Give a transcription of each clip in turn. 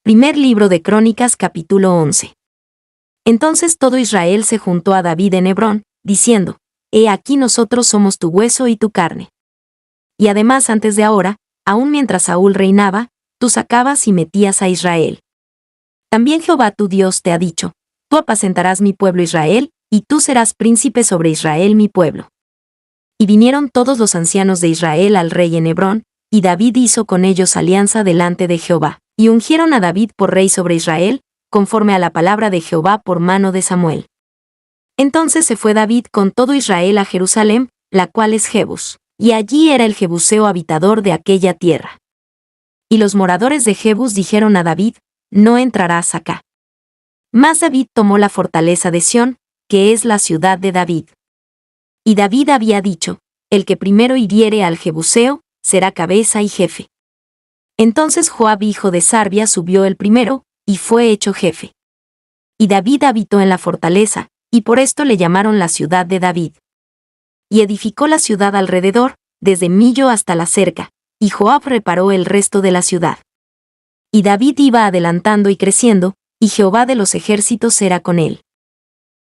Primer libro de Crónicas, capítulo 11. Entonces todo Israel se juntó a David en Hebrón, diciendo: He aquí nosotros somos tu hueso y tu carne. Y además antes de ahora, aun mientras Saúl reinaba, tú sacabas y metías a Israel. También Jehová tu Dios te ha dicho: Tú apacentarás mi pueblo Israel, y tú serás príncipe sobre Israel mi pueblo. Y vinieron todos los ancianos de Israel al rey en Hebrón, y David hizo con ellos alianza delante de Jehová, y ungieron a David por rey sobre Israel, conforme a la palabra de Jehová por mano de Samuel. Entonces se fue David con todo Israel a Jerusalén, la cual es Jebus, y allí era el jebuseo habitador de aquella tierra. Y los moradores de Jebus dijeron a David: No entrarás acá. Mas David tomó la fortaleza de Sión, que es la ciudad de David. Y David había dicho: El que primero hiriere al jebuseo, será cabeza y jefe. Entonces Joab hijo de Sarvia subió el primero, y fue hecho jefe. Y David habitó en la fortaleza, y por esto le llamaron la ciudad de David. Y edificó la ciudad alrededor, desde Millo hasta la cerca, y Joab reparó el resto de la ciudad. Y David iba adelantando y creciendo, y Jehová de los ejércitos era con él.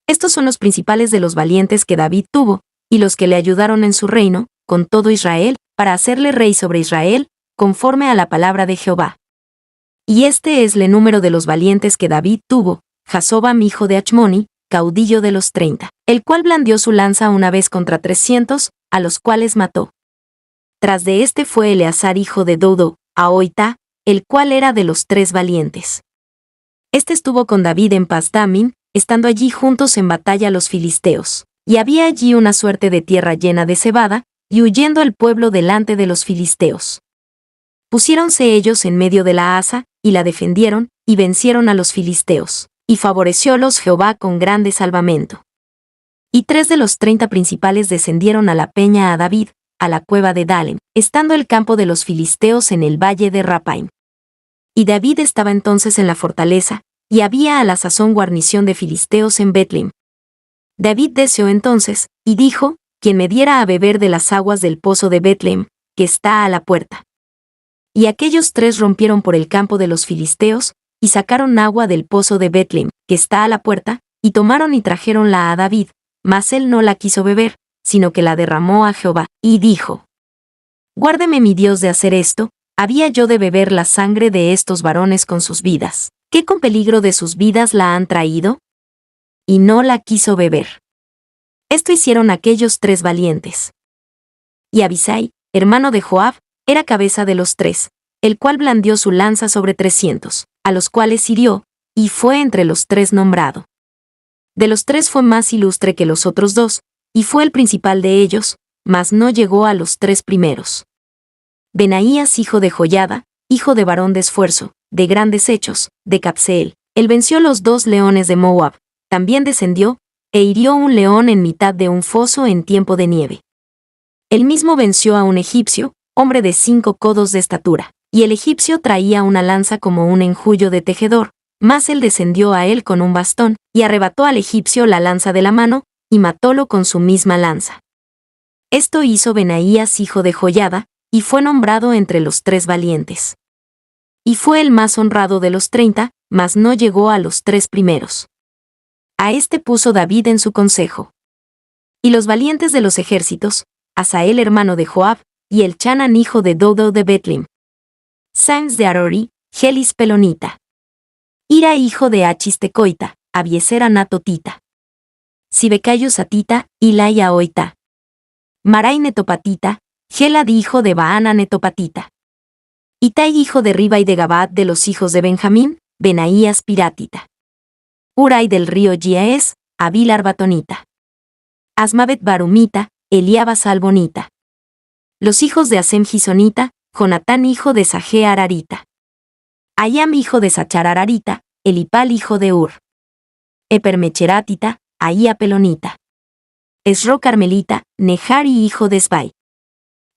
Estos son los principales de los valientes que David tuvo, y los que le ayudaron en su reino, con todo Israel, para hacerle rey sobre Israel, conforme a la palabra de Jehová. Y este es el número de los valientes que David tuvo: Jasobam hijo de Achmoni, caudillo de los 30, el cual blandió su lanza una vez contra 300, a los cuales mató. Tras de este fue Eleazar hijo de Dodo, Ahoita, el cual era de los 3 valientes. Este estuvo con David en Pas-Damim, estando allí juntos en batalla los filisteos, y había allí una suerte de tierra llena de cebada, y huyendo el pueblo delante de los filisteos. Pusiéronse ellos en medio de la haza, y la defendieron, y vencieron a los filisteos, y favoreciólos Jehová con grande salvamento. Y 3 de los 30 principales descendieron a la peña a David, a la cueva de Dalem, estando el campo de los filisteos en el valle de Rapaim. Y David estaba entonces en la fortaleza, y había a la sazón guarnición de filisteos en Betlehem. David deseó entonces, y dijo: Quien me diera a beber de las aguas del pozo de Betlehem, que está a la puerta. Y aquellos 3 rompieron por el campo de los filisteos, y sacaron agua del pozo de Betlehem, que está a la puerta, y tomaron y trajeronla a David, mas él no la quiso beber, sino que la derramó a Jehová, y dijo: Guárdeme mi Dios de hacer esto, ¿había yo de beber la sangre de estos varones con sus vidas, que con peligro de sus vidas la han traído? Y no la quiso beber. Esto hicieron aquellos 3 valientes. Y Abisai, hermano de Joab, era cabeza de los 3, el cual blandió su lanza sobre 300, a los cuales hirió, y fue entre los 3 nombrado. De los 3 fue más ilustre que los otros 2, y fue el principal de ellos, mas no llegó a los 3 primeros. Benaías hijo de Joiada, hijo de varón de esfuerzo, de grandes hechos, de Capseel, él venció los 2 leones de Moab, también descendió, e hirió un león en mitad de un foso en tiempo de nieve. Él mismo venció a un egipcio, hombre de 5 codos de estatura, y el egipcio traía una lanza como un enjullo de tejedor, mas él descendió a él con un bastón, y arrebató al egipcio la lanza de la mano, y matólo con su misma lanza. Esto hizo Benaías hijo de Joiada, y fue nombrado entre los 3 valientes. Y fue el más honrado de los 30, mas no llegó a los 3 primeros. A este puso David en su consejo. Y los valientes de los ejércitos: Asael hermano de Joab, y el Chanan hijo de Dodo de Betlehem. Sams de Arori, Gelis pelonita. Ira hijo de Achis tecoita, Abieser anatotita. Sibecayos atita, Ilai aoita. Marai netopatita, Gelad hijo de Baana netopatita. Itai hijo de Riba y de Gabad de los hijos de Benjamín, Benaías piratita. Urai del río Giaes, Abilar batonita. Asmavet barumita, Eliaba salbonita. Los hijos de Asem gisonita, Jonatán hijo de Saje ararita. Ayam hijo de Sachar ararita, Elipal hijo de Ur. Epermecheratita, Ahía pelonita. Esro carmelita, Nehari hijo de Esbai.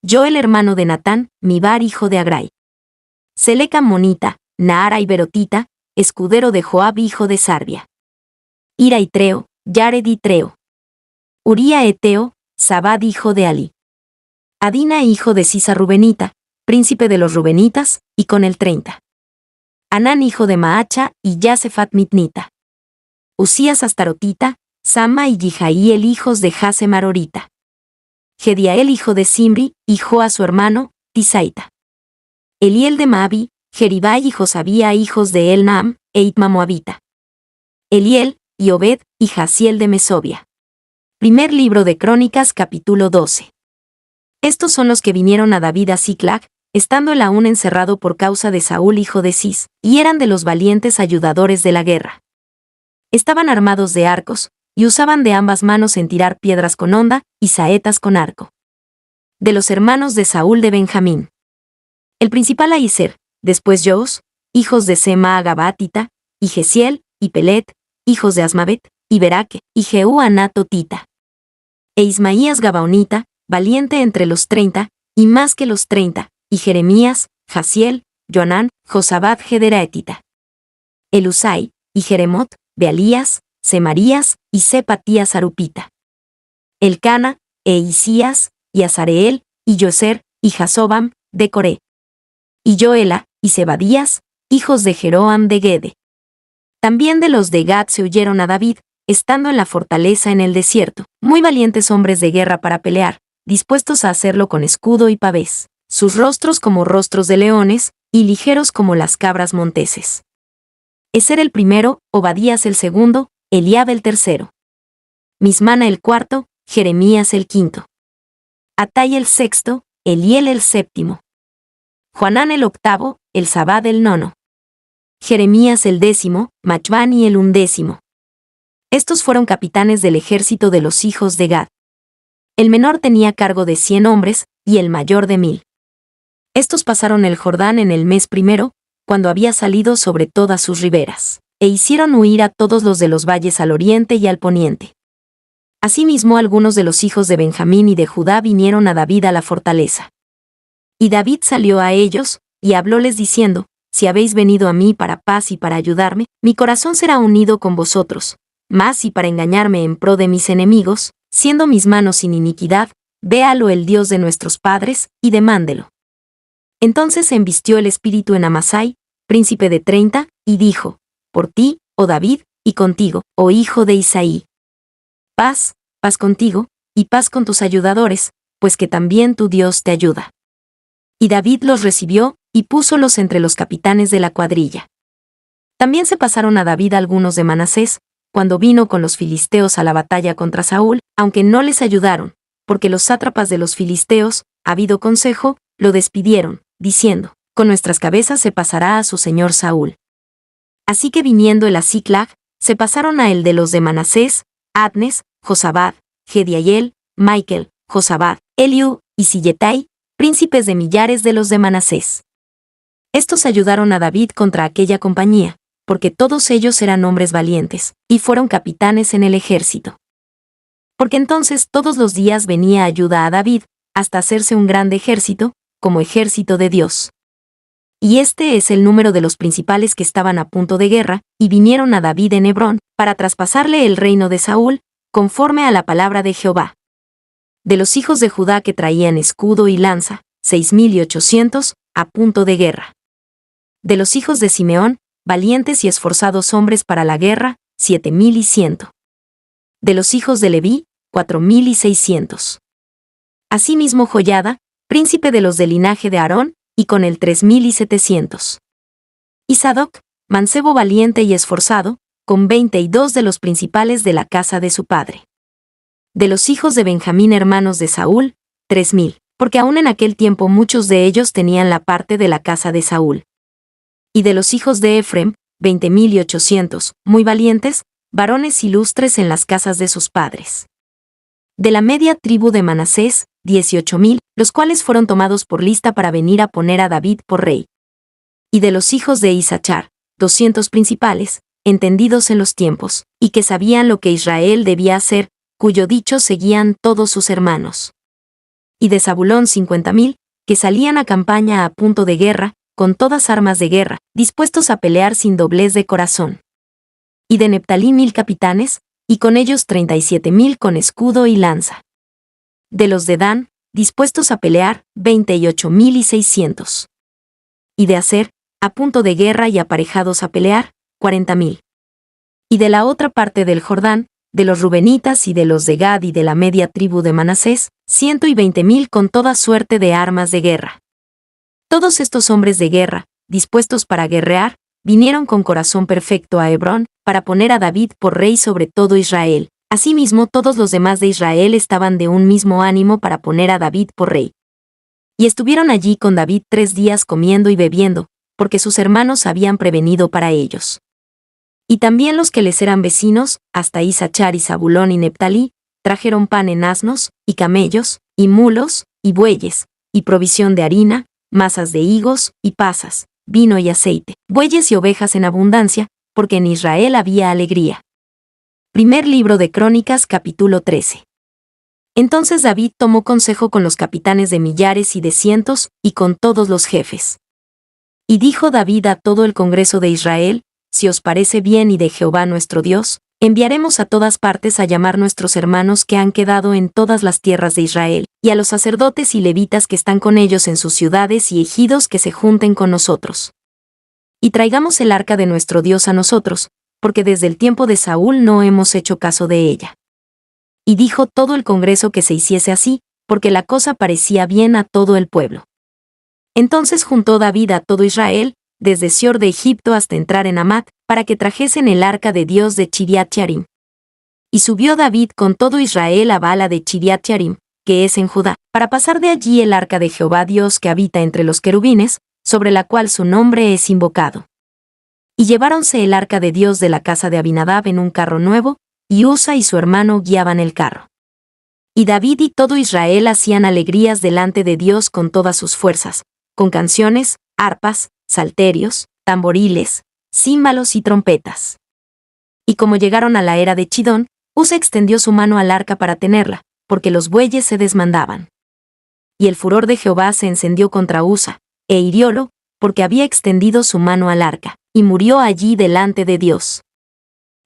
Joel hermano de Natán, Mibar hijo de Agrai. Seleca monita, Naara y Berotita, escudero de Joab hijo de Sarvia. Ira y Treo, Yared y Treo. Uría eteo, Sabad hijo de Ali. Adina hijo de Sisa rubenita, príncipe de los rubenitas, y con el 30. Anán hijo de Maacha y Yasefat mitnita. Usías astarotita, Sama y Yijaíel hijos de Jasemarorita. Gediael hijo de Simri, y Joa su hermano, Tisaita. Eliel de Maabi, Jeribai y Josabía hijos de Elnaam, e Itma moabita. Eliel, y Obed, y Jaziel de Mesobia. Primer libro de Crónicas capítulo 12. Estos son los que vinieron a David a Siclag, estando él aún encerrado por causa de Saúl hijo de Cis, y eran de los valientes ayudadores de la guerra. Estaban armados de arcos, y usaban de ambas manos en tirar piedras con honda, y saetas con arco. De los hermanos de Saúl de Benjamín. El principal Ahizer, después Joos, hijos de Sema Agabatita, y Gesiel, y Pelet, hijos de Asmavet, y Beraque, y Jehú Anatotita. E Ismaías Gabaonita, valiente entre los 30, y más que los 30, y Jeremías, Jaziel, Joanán, Josabad Gederaetita. Elusai, y Jeremot, Bealías, Semarías, y Sepatías Arupita. Elcana, e Isías, y Azareel, y Yoser, y Jasobam, de Coré. Y Joela, y Zebadías, hijos de Jeroam de Gede. También de los de Gad se huyeron a David, estando en la fortaleza en el desierto, muy valientes hombres de guerra para pelear, dispuestos a hacerlo con escudo y pavés, sus rostros como rostros de leones, y ligeros como las cabras monteses. Eser el primero, Obadías el segundo, Eliab el tercero. Mismana el cuarto, Jeremías el quinto. Atai el sexto, Eliel el séptimo. Joanán el octavo, Elzabad el nono. Jeremías el décimo, Machbani el undécimo. Estos fueron capitanes del ejército de los hijos de Gad. El menor tenía cargo de 100 hombres, y el mayor de 1000. Estos pasaron el Jordán en el mes primero, cuando había salido sobre todas sus riberas, e hicieron huir a todos los de los valles al oriente y al poniente. Asimismo algunos de los hijos de Benjamín y de Judá vinieron a David a la fortaleza. Y David salió a ellos, y hablóles diciendo, si habéis venido a mí para paz y para ayudarme, mi corazón será unido con vosotros, mas si para engañarme en pro de mis enemigos, siendo mis manos sin iniquidad, véalo el Dios de nuestros padres, y demándelo. Entonces se embistió el espíritu en Amasai, príncipe de 30, y dijo, por ti, oh David, y contigo, oh hijo de Isaí. Paz, paz contigo, y paz con tus ayudadores, pues que también tu Dios te ayuda. Y David los recibió, y púsolos entre los capitanes de la cuadrilla. También se pasaron a David algunos de Manasés, cuando vino con los filisteos a la batalla contra Saúl, aunque no les ayudaron, porque los sátrapas de los filisteos, habido consejo, lo despidieron, diciendo, con nuestras cabezas se pasará a su señor Saúl. Así que viniendo el a Siclag, se pasaron a el de los de Manasés, Adnes, Josabad, Gediael, Michael, Josabad, Eliú, y Silletai, príncipes de millares de los de Manasés. Estos ayudaron a David contra aquella compañía, porque todos ellos eran hombres valientes, y fueron capitanes en el ejército. Porque entonces todos los días venía ayuda a David, hasta hacerse un grande ejército, como ejército de Dios. Y este es el número de los principales que estaban a punto de guerra, y vinieron a David en Hebrón, para traspasarle el reino de Saúl, conforme a la palabra de Jehová. De los hijos de Judá que traían escudo y lanza, 6,800, a punto de guerra. De los hijos de Simeón, valientes y esforzados hombres para la guerra, 7,100. De los hijos de Leví, 4,600. Asimismo Joiada, príncipe de los del linaje de Aarón, y con él 3,700. Y Sadoc, mancebo valiente y esforzado, con 22 de los principales de la casa de su padre. De los hijos de Benjamín hermanos de Saúl, 3,000, porque aún en aquel tiempo muchos de ellos tenían la parte de la casa de Saúl. Y de los hijos de Efrem, 20,800, muy valientes, varones ilustres en las casas de sus padres. De la media tribu de Manasés, 18,000, los cuales fueron tomados por lista para venir a poner a David por rey. Y de los hijos de Isachar, 200 principales, entendidos en los tiempos, y que sabían lo que Israel debía hacer, cuyo dicho seguían todos sus hermanos. Y de Zabulón 50,000, que salían a campaña a punto de guerra, con todas armas de guerra, dispuestos a pelear sin doblez de corazón. Y de Neptalí 1,000 capitanes, y con ellos 37,000 con escudo y lanza. De los de Dan, dispuestos a pelear, 28,600. Y de Aser, a punto de guerra y aparejados a pelear, 40,000. Y de la otra parte del Jordán, de los rubenitas y de los de Gad y de la media tribu de Manasés, 120,000 con toda suerte de armas de guerra. Todos estos hombres de guerra, dispuestos para guerrear, vinieron con corazón perfecto a Hebrón, para poner a David por rey sobre todo Israel. Asimismo, todos los demás de Israel estaban de un mismo ánimo para poner a David por rey. Y estuvieron allí con David 3 días comiendo y bebiendo, porque sus hermanos habían prevenido para ellos. Y también los que les eran vecinos, hasta Isachar y Zabulón y Neptalí, trajeron pan en asnos, y camellos, y mulos, y bueyes, y provisión de harina, masas de higos, y pasas, vino y aceite, bueyes y ovejas en abundancia, porque en Israel había alegría. Primer libro de Crónicas, capítulo 13. Entonces David tomó consejo con los capitanes de millares y de cientos, y con todos los jefes. Y dijo David a todo el congreso de Israel: si os parece bien y de Jehová nuestro Dios, enviaremos a todas partes a llamar nuestros hermanos que han quedado en todas las tierras de Israel, y a los sacerdotes y levitas que están con ellos en sus ciudades y ejidos que se junten con nosotros. Y traigamos el arca de nuestro Dios a nosotros, porque desde el tiempo de Saúl no hemos hecho caso de ella. Y dijo todo el congreso que se hiciese así, porque la cosa parecía bien a todo el pueblo. Entonces juntó David a todo Israel, desde Sior de Egipto hasta entrar en Amat, para que trajesen el arca de Dios de Chiriat Jearim. Y subió David con todo Israel a Baala de Chiriat Jearim, que es en Judá, para pasar de allí el arca de Jehová Dios que habita entre los querubines, sobre la cual su nombre es invocado. Y lleváronse el arca de Dios de la casa de Abinadab en un carro nuevo, y Usa y su hermano guiaban el carro. Y David y todo Israel hacían alegrías delante de Dios con todas sus fuerzas, con canciones, arpas, salterios, tamboriles, címbalos y trompetas. Y como llegaron a la era de Chidón, Usa extendió su mano al arca para tenerla, porque los bueyes se desmandaban. Y el furor de Jehová se encendió contra Usa, e hiriólo, porque había extendido su mano al arca, y murió allí delante de Dios.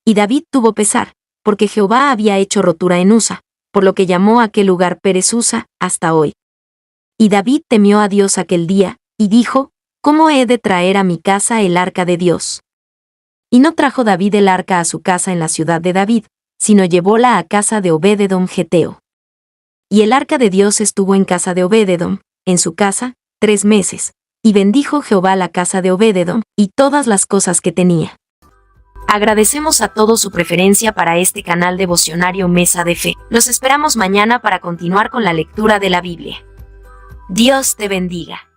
Y David tuvo pesar, porque Jehová había hecho rotura en Usa, por lo que llamó a aquel lugar Pérez Usa, hasta hoy. Y David temió a Dios aquel día, y dijo: ¿cómo he de traer a mi casa el arca de Dios? Y no trajo David el arca a su casa en la ciudad de David, sino llevóla a casa de Obed-edom geteo. Y el arca de Dios estuvo en casa de Obed-edom, en su casa, 3 meses, y bendijo Jehová la casa de Obed-edom, y todas las cosas que tenía. Agradecemos a todos su preferencia para este canal devocionario Mesa de Fe. Los esperamos mañana para continuar con la lectura de la Biblia. Dios te bendiga.